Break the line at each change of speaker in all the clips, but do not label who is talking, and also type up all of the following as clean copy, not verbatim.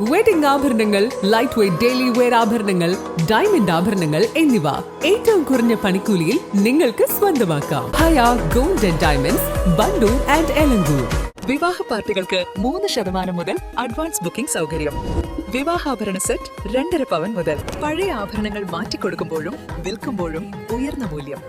Wedding ആഭരണങ്ങൾ, light weight daily wear ആഭരണങ്ങൾ, diamond ആഭരണങ്ങൾ എന്നിവ ഏറ്റവും കുറഞ്ഞ പണിക്കൂലിയിൽ നിങ്ങൾക്ക് സ്വന്തമാക്കാം. Haya gold and diamonds, Bandur and Elankur.
വിവാഹ പാർട്ടികൾക്ക് 3% മുതൽ അഡ്വാൻസ് ബുക്കിംഗ് സൗകര്യം. വിവാഹാഭരണ സെറ്റ് 2.5 പവൻ മുതൽ. പഴയ ആഭരണങ്ങൾ മാറ്റിക്കൊടുക്കുമ്പോഴും വിൽക്കുമ്പോഴും ഉയർന്ന മൂല്യം.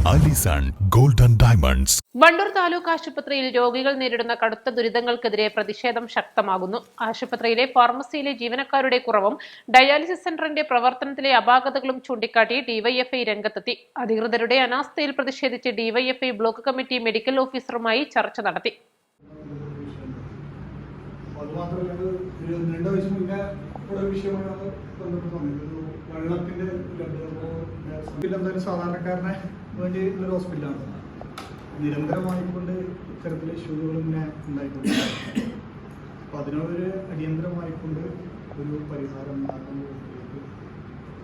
Allison gold and diamonds.
Wandoor taluk ആശുപത്രിയിൽ രോഗികൾ നേരിടുന്ന കടുത്ത ദുരിതങ്ങൾക്കെതിരെ പ്രതിഷേധം ശക്തമാകുന്നു. ആശുപത്രിയിലെ ഫാർമസിയിലെ ജീവനക്കാരുടെ കുറവും ഡയാലിസിസ് സെന്ററിന്റെ പ്രവർത്തനത്തിലെ അപാകതകളും ചൂണ്ടിക്കാട്ടി ഡിവൈഎഫ്ഐ രംഗത്തെത്തി. അധികൃതരുടെ അനാസ്ഥയിൽ പ്രതിഷേധിച്ച് ഡിവൈഎഫ്ഐ ബ്ലോക്ക് കമ്മിറ്റി മെഡിക്കൽ ഓഫീസറുമായി ചർച്ച നടത്തി.
സാധാരണക്കാരനെ വേണ്ടി ഒരു ഹോസ്പിറ്റലാണ്. നിരന്തരമായിക്കൊണ്ട് ഇത്തരത്തിലെ ഇഷ്യൂകൾ ഇങ്ങനെ ഉണ്ടായിക്കൊണ്ടിരിക്കുന്നത്. അപ്പോൾ അതിനോടൊരു അടിയന്തരമായിക്കൊണ്ട് ഒരു പരിഹാരം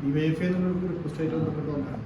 ഡിവൈഎഫ്ഐ എന്നുള്ളൊരു റിക്വസ്റ്റായിട്ട് ബന്ധപ്പെട്ട് വന്നതാണ്.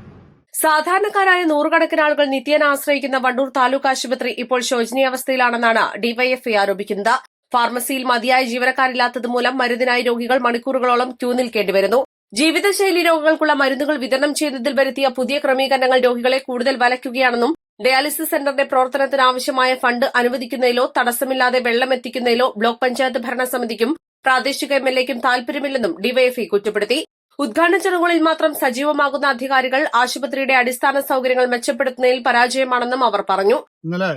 സാധാരണക്കാരായ നൂറുകണക്കിന് ആളുകൾ നിത്യേന ആശ്രയിക്കുന്ന വണ്ടൂർ താലൂക്ക് ആശുപത്രി ഇപ്പോൾ ശോചനീയാവസ്ഥയിലാണെന്നാണ് ഡിവൈഎഫ്ഐ ആരോപിക്കുന്നത്. ഫാർമസിയിൽ മതിയായ ജീവനക്കാരില്ലാത്തത് മൂലം മരുന്നിനായി രോഗികൾ മണിക്കൂറുകളോളം ക്യൂ നിൽക്കേണ്ടി വരുന്നു. ജീവിതശൈലി രോഗങ്ങൾക്കുള്ള മരുന്നുകൾ വിതരണം ചെയ്യുന്നതിൽ വരുത്തിയ പുതിയ ക്രമീകരണങ്ങൾ രോഗികളെ കൂടുതൽ വലയ്ക്കുകയാണെന്നും ഡയാലിസിസ് സെന്ററിന്റെ പ്രവർത്തനത്തിന് ആവശ്യമായ ഫണ്ട് അനുവദിക്കുന്നതിലോ തടസ്സമില്ലാതെ വെള്ളം എത്തിക്കുന്നതിലോ ബ്ലോക്ക് പഞ്ചായത്ത് ഭരണസമിതിക്കും പ്രാദേശിക എംഎൽഎക്കും താൽപര്യമില്ലെന്നും ഡിവൈഎഫ്ഐ കുറ്റപ്പെടുത്തി. ഉദ്ഘാടന ചടങ്ങുകളിൽ മാത്രം സജീവമാകുന്ന അധികാരികൾ ആശുപത്രിയുടെ അടിസ്ഥാന സൌകര്യങ്ങൾ മെച്ചപ്പെടുത്തുന്നതിൽ പരാജയമാണെന്നും അവർ പറഞ്ഞു.
ഇന്നലെ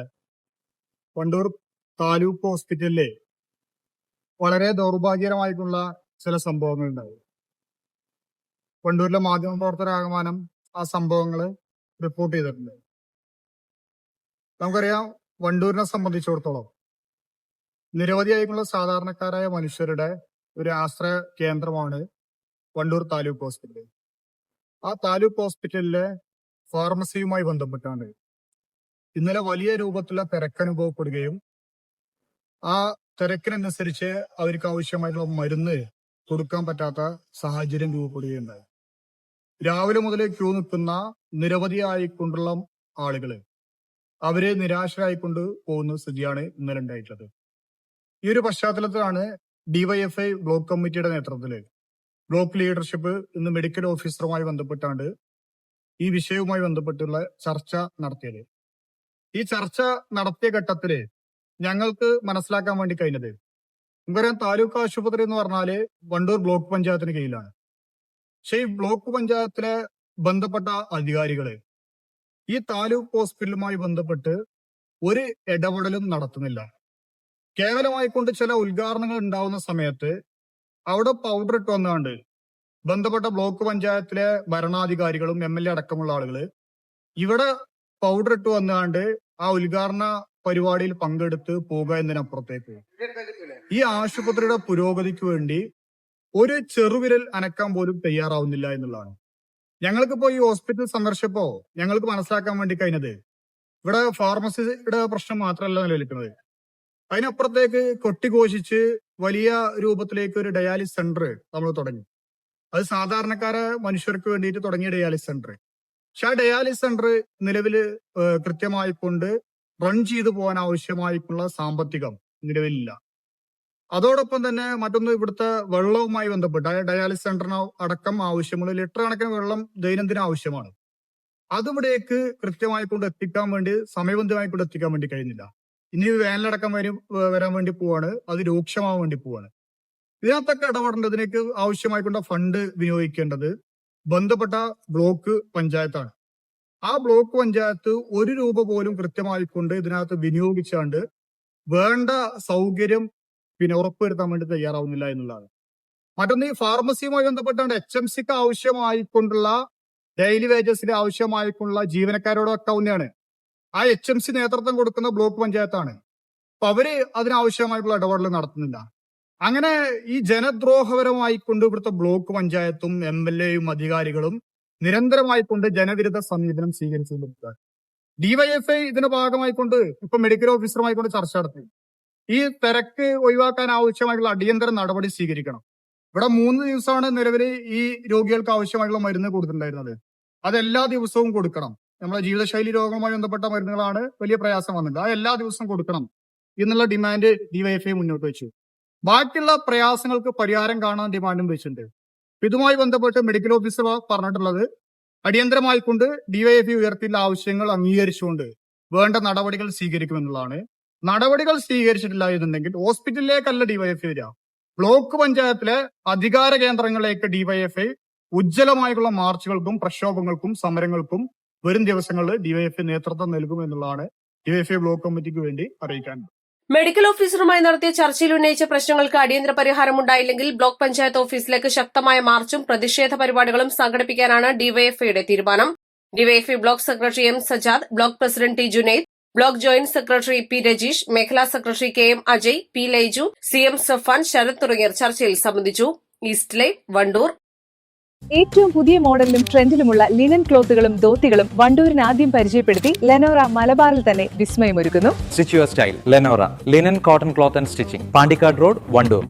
വണ്ടൂർ താലൂക്ക് ഹോസ്പിറ്റലിലെ വളരെ ദൗർഭാഗ്യകരമായിട്ടുള്ള ചില സംഭവങ്ങളുണ്ടായി. വണ്ടൂരിലെ മാധ്യമപ്രവർത്തകരാകമാനം ആ സംഭവങ്ങൾ റിപ്പോർട്ട് ചെയ്തിട്ടുണ്ട്. നമുക്കറിയാം, വണ്ടൂരിനെ സംബന്ധിച്ചിടത്തോളം നിരവധിയായിട്ടുള്ള സാധാരണക്കാരായ മനുഷ്യരുടെ ഒരു ആശ്രയ കേന്ദ്രമാണ് വണ്ടൂർ താലൂക്ക് ഹോസ്പിറ്റൽ. ആ താലൂക്ക് ഹോസ്പിറ്റലിലെ ഫാർമസിയുമായി ബന്ധപ്പെട്ടാണ് ഇന്നലെ വലിയ രൂപത്തിലുള്ള തിരക്കനുഭവപ്പെടുകയും ആ തിരക്കിനനുസരിച്ച് അവർക്ക് ആവശ്യമായിട്ടുള്ള മരുന്ന് കൊടുക്കാൻ പറ്റാത്ത സാഹചര്യം രൂപപ്പെടുകയുണ്ടായി. രാവിലെ മുതൽ ക്യൂ നിൽക്കുന്ന നിരവധിയായിക്കൊണ്ടുള്ള ആളുകള് അവര് നിരാശരായിക്കൊണ്ട് പോകുന്ന സ്ഥിതിയാണ് ഇന്നലെ ഉണ്ടായിട്ടുള്ളത്. ഈ ഒരു പശ്ചാത്തലത്തിലാണ് ഡിവൈഎഫ്ഐ ബ്ലോക്ക് കമ്മിറ്റിയുടെ നേതൃത്വത്തില് ബ്ലോക്ക് ലീഡർഷിപ്പ് ഇന്ന് മെഡിക്കൽ ഓഫീസറുമായി ബന്ധപ്പെട്ടാണ്ട് ഈ വിഷയവുമായി ബന്ധപ്പെട്ടുള്ള ചർച്ച നടത്തിയത്. ഈ ചർച്ച നടത്തിയ ഘട്ടത്തില് ഞങ്ങൾക്ക് മനസ്സിലാക്കാൻ വേണ്ടി കഴിഞ്ഞത്, നമുക്കറിയാം, താലൂക്ക് ആശുപത്രി എന്ന് പറഞ്ഞാല് വണ്ടൂർ ബ്ലോക്ക് പഞ്ചായത്തിന് കീഴിലാണ്. പക്ഷെ ഈ ബ്ലോക്ക് പഞ്ചായത്തിലെ ബന്ധപ്പെട്ട അധികാരികള് ഈ താലൂക്ക് ഹോസ്പിറ്റലുമായി ബന്ധപ്പെട്ട് ഒരു ഇടപെടലും നടത്തുന്നില്ല. കേവലമായിക്കൊണ്ട് ചില ഉദ്ഘാടനങ്ങൾ ഉണ്ടാവുന്ന സമയത്ത് അവിടെ പൗഡർ ഇട്ട് വന്നാണ്ട് ബന്ധപ്പെട്ട ബ്ലോക്ക് പഞ്ചായത്തിലെ ഭരണാധികാരികളും എംഎൽഎ അടക്കമുള്ള ആളുകള് ഇവിടെ പൗഡർ ഇട്ട് വന്നാണ്ട് ആ ഉദ്ഘാടന പരിപാടിയിൽ പങ്കെടുത്ത് പോകുക എന്നതിനപ്പുറത്തേക്ക് ഈ ആശുപത്രിയുടെ പുരോഗതിക്ക് വേണ്ടി ഒരു ചെറുവിരൽ അനക്കാൻ പോലും തയ്യാറാവുന്നില്ല എന്നുള്ളതാണ്. ഞങ്ങൾക്കിപ്പോ ഈ ഹോസ്പിറ്റൽ സന്ദർശിച്ചപ്പോ ഞങ്ങൾക്ക് മനസ്സിലാക്കാൻ വേണ്ടി കഴിഞ്ഞത്, ഇവിടെ ഫാർമസിയുടെ പ്രശ്നം മാത്രമല്ല നിലനിൽക്കുന്നത്. അതിനപ്പുറത്തേക്ക് കൊട്ടിഘോഷിച്ച് വലിയ രൂപത്തിലേക്ക് ഒരു ഡയാലിസിസ് സെന്റർ നമ്മൾ തുടങ്ങി. അത് സാധാരണക്കാരെ മനുഷ്യർക്ക് വേണ്ടിയിട്ട് തുടങ്ങിയ ഡയാലിസിസ് സെന്റർ. പക്ഷെ ആ ഡയാലിസിസ് സെന്റർ നിലവില് കൃത്യമായിക്കൊണ്ട് റൺ ചെയ്തു പോകാൻ ആവശ്യമായിട്ടുള്ള സാമ്പത്തികം നിലവിലില്ല. അതോടൊപ്പം തന്നെ മറ്റൊന്ന്, ഇവിടുത്തെ വെള്ളവുമായി ബന്ധപ്പെട്ട് ഡയാലിസിസ് സെന്ററിന് അടക്കം ആവശ്യമുള്ള ലിറ്റർ കണക്കിന് വെള്ളം ദൈനംദിന ആവശ്യമാണ്. അതിവിടേക്ക് കൃത്യമായിക്കൊണ്ട് എത്തിക്കാൻ വേണ്ടി, സമയബന്ധിതമായിക്കൊണ്ട് എത്തിക്കാൻ വേണ്ടി കഴിയുന്നില്ല. ഇനി വേനലടക്കം വരാൻ വേണ്ടി പോവാണ്, അത് രൂക്ഷമാവാൻ വേണ്ടി പോവാണ്. ഇതിനകത്തൊക്കെ ഇടപെടേണ്ടതിനേക്ക് ആവശ്യമായിക്കൊണ്ട് ഫണ്ട് വിനിയോഗിക്കേണ്ടത് ബന്ധപ്പെട്ട ബ്ലോക്ക് പഞ്ചായത്താണ്. ആ ബ്ലോക്ക് പഞ്ചായത്ത് ഒരു രൂപ പോലും കൃത്യമായിക്കൊണ്ട് ഇതിനകത്ത് വിനിയോഗിച്ചാണ്ട് വേണ്ട സൗകര്യം ഉറപ്പുവരുത്താൻ വേണ്ടി തയ്യാറാവുന്നില്ല എന്നുള്ളതാണ്. മറ്റൊന്ന്, ഈ ഫാർമസിയുമായി ബന്ധപ്പെട്ടാണ്ട് HMCക്ക് ആവശ്യമായിക്കൊണ്ടുള്ള ഡെയിലി വേജസിന് ആവശ്യമായിട്ടുള്ള ജീവനക്കാരോടൊക്കെ ഒന്നെയാണ്. ആ HMC നേതൃത്വം കൊടുക്കുന്ന ബ്ലോക്ക് പഞ്ചായത്താണ്. അപ്പൊ അവര് അതിനാവശ്യമായിട്ടുള്ള ഇടപെടൽ നടത്തുന്നില്ല. അങ്ങനെ ഈ ജനദ്രോഹപരമായിക്കൊണ്ട് ഇവിടുത്തെ ബ്ലോക്ക് പഞ്ചായത്തും എംഎൽഎയും അധികാരികളും നിരന്തരമായിക്കൊണ്ട് ജനവിരുദ്ധ സമീപനം സ്വീകരിച്ചുകൊണ്ടിരിക്കുകയാണ്. ഡിവൈഎഫ്ഐ ഇതിന്റെ ഭാഗമായിക്കൊണ്ട് ഇപ്പൊ മെഡിക്കൽ ഓഫീസറുമായിക്കൊണ്ട് ചർച്ച നടത്തി. ഈ തിരക്ക് ഒഴിവാക്കാൻ ആവശ്യമായിട്ടുള്ള അടിയന്തര നടപടി സ്വീകരിക്കണം. ഇവിടെ 3 ദിവസമാണ് നിലവിൽ ഈ രോഗികൾക്ക് ആവശ്യമായിട്ടുള്ള മരുന്ന് കൊടുത്തിട്ടുണ്ടായിരുന്നത്. അത് എല്ലാ ദിവസവും കൊടുക്കണം. നമ്മളെ ജീവിതശൈലി രോഗവുമായി ബന്ധപ്പെട്ട മരുന്നുകളാണ് വലിയ പ്രയാസം വന്നത്. ആ എല്ലാ ദിവസവും കൊടുക്കണം എന്നുള്ള ഡിമാൻഡ് ഡിവൈഎഫ്ഐ മുന്നോട്ട് വെച്ചു. ബാക്കിയുള്ള പ്രയാസങ്ങൾക്ക് പരിഹാരം കാണാൻ ഡിമാൻഡും വെച്ചിട്ടുണ്ട്. ഇതുമായി ബന്ധപ്പെട്ട് മെഡിക്കൽ ഓഫീസർ പറഞ്ഞിട്ടുള്ളത് അടിയന്തരമായിക്കൊണ്ട് ഡിവൈഎഫ്ഐ ഉയർത്തിയുള്ള ആവശ്യങ്ങൾ അംഗീകരിച്ചുകൊണ്ട് വേണ്ട നടപടികൾ സ്വീകരിക്കുമെന്നുള്ളതാണ്. നടപടികൾ സ്വീകരിച്ചിട്ടില്ല എന്നുണ്ടെങ്കിൽ ഹോസ്പിറ്റലിലേക്കല്ല ഡിവൈഎഫ്ഐ വരിക, ബ്ലോക്ക് പഞ്ചായത്തിലെ അധികാര കേന്ദ്രങ്ങളിലേക്ക് ഡിവൈഎഫ്ഐ ഉജ്ജ്വലമായിട്ടുള്ള മാർച്ചുകൾക്കും പ്രക്ഷോഭങ്ങൾക്കും സമരങ്ങൾക്കും വരും ദിവസങ്ങളിൽ ഡിവൈഎഫ്ഐ നേതൃത്വം നൽകുമെന്നുള്ളതാണ് ഡിവൈഎഫ്ഐ ബ്ലോക്ക് കമ്മിറ്റിക്ക് വേണ്ടി അറിയിക്കാൻ.
മെഡിക്കൽ ഓഫീസറുമായി നടത്തിയ ചർച്ചയിൽ ഉന്നയിച്ച പ്രശ്നങ്ങൾക്ക് അടിയന്തര പരിഹാരമുണ്ടായില്ലെങ്കിൽ ബ്ലോക്ക് പഞ്ചായത്ത് ഓഫീസിലേക്ക് ശക്തമായ മാർച്ചും പ്രതിഷേധ പരിപാടികളും സംഘടിപ്പിക്കാനാണ് ഡിവൈഎഫ്ഐയുടെ തീരുമാനം. DYFI block secretary M Sajad, block president T Junaid, block joint secretary P Rajeesh, മേഖലാ secretary K M Ajay, P Laiju, C M Safan, Sarath തുടങ്ങിയവർ ചർച്ചയിൽ സംബന്ധിച്ചു. East live, Wandoor.
ഏറ്റവും പുതിയ മോഡലിലും ട്രെൻഡിലുമുള്ള ലിനൻ ക്ലോത്തുകളും ധോത്തികളും വണ്ടൂരിന് ആദ്യം പരിചയപ്പെടുത്തി ലെനോറ മലബാറിൽ തന്നെ വിസ്മയമൊരുക്കുന്നു.
Stitch your style Lenora linen cotton cloth and stitching, Pandikkad road, Wandoor.